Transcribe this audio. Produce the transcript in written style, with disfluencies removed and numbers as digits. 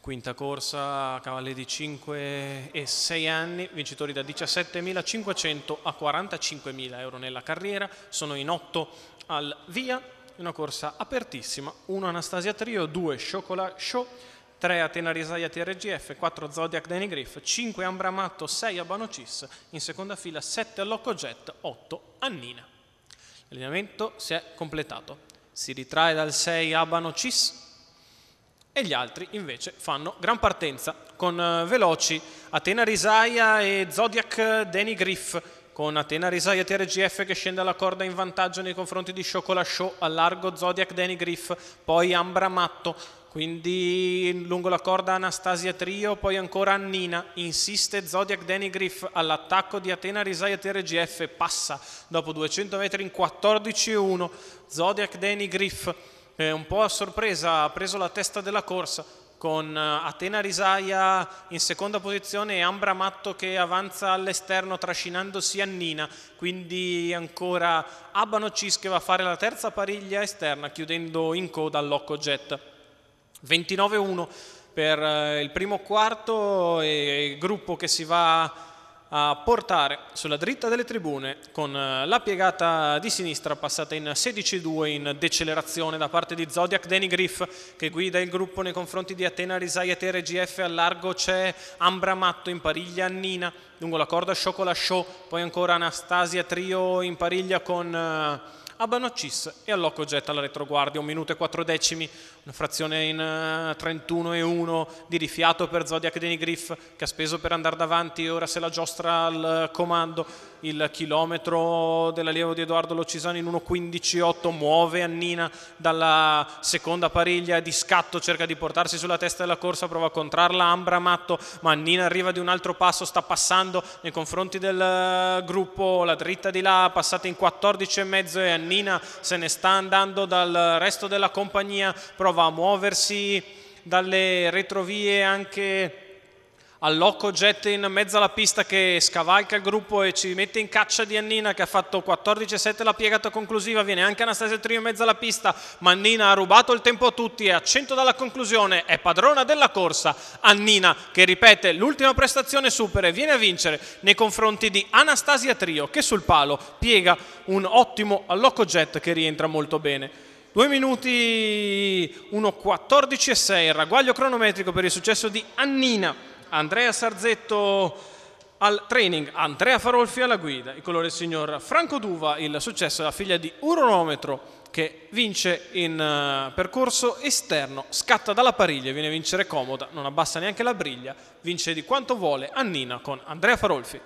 Quinta corsa, cavalli di 5 e 6 anni, vincitori da 17.500 a 45.000 euro nella carriera, sono in 8 al via, una corsa apertissima, 1 Anastasia Trio, 2 Chocolat Show, 3 Atena Risaia TRGF, 4 Zodiac Danny Griff, 5 Ambramatto, 6 Abano Cis, in seconda fila 7 Allocco Jet, 8 Annina. L'allineamento si è completato, si ritrae dal 6 Abano Cis, e gli altri invece fanno gran partenza con veloci Atena Risaia e Zodiac Danny Griff, con Atena Risaia TRGF che scende alla corda in vantaggio nei confronti di Chocolat Show, a largo Zodiac Danny Griff, poi Ambramatto, quindi lungo la corda Anastasia Trio, poi ancora Annina, insiste Zodiac Danny Griff all'attacco di Atena Risaia TRGF, passa dopo 200 metri in 14,1, Zodiac Danny Griff un po' a sorpresa ha preso la testa della corsa con Atena Risaia in seconda posizione e Ambramatto che avanza all'esterno trascinandosi Annina, quindi ancora Abano Cis che va a fare la terza pariglia esterna chiudendo in coda Allocco Jet. 29-1 per il primo quarto e il gruppo che si va a portare sulla dritta delle tribune con la piegata di sinistra passata in 16-2 in decelerazione da parte di Zodiac Danny Griff che guida il gruppo nei confronti di Atena Risaia TRGF, al largo c'è Ambramatto, in pariglia Annina, lungo la corda Chocolat Show, poi ancora Anastasia Trio in pariglia con Abano Cis e Allocco Jet alla retroguardia, 1 minuto e 4 decimi, una frazione in 31,1 di rifiato per Zodiac Danny Griff che ha speso per andare davanti e ora se la giostra al comando. Il chilometro dell'allievo di Edoardo Locisani in 1,15,8, muove Annina dalla seconda pariglia di scatto, cerca di portarsi sulla testa della corsa, prova a contrarla Ambramatto, ma Annina arriva di un altro passo, sta passando nei confronti del gruppo, la dritta di là passata in 14,5 e Annina se ne sta andando dal resto della compagnia, prova a muoversi dalle retrovie anche Allocco Jet in mezzo alla pista che scavalca il gruppo e ci mette in caccia di Annina che ha fatto 14,7 la piegata conclusiva, viene anche Anastasia Trio in mezzo alla pista, ma Annina ha rubato il tempo a tutti, è a 100 dalla conclusione, è padrona della corsa. Annina che ripete l'ultima prestazione super e viene a vincere nei confronti di Anastasia Trio che sul palo piega un ottimo Allocco Jet che rientra molto bene. 2 minuti 1,14,6 il ragguaglio cronometrico per il successo di Annina. Andrea Sarzetto al training, Andrea Farolfi alla guida, il colore del signor Franco Duva, il successo della figlia di Uronometro che vince in percorso esterno, scatta dalla pariglia, viene a vincere comoda, non abbassa neanche la briglia, vince di quanto vuole Annina con Andrea Farolfi.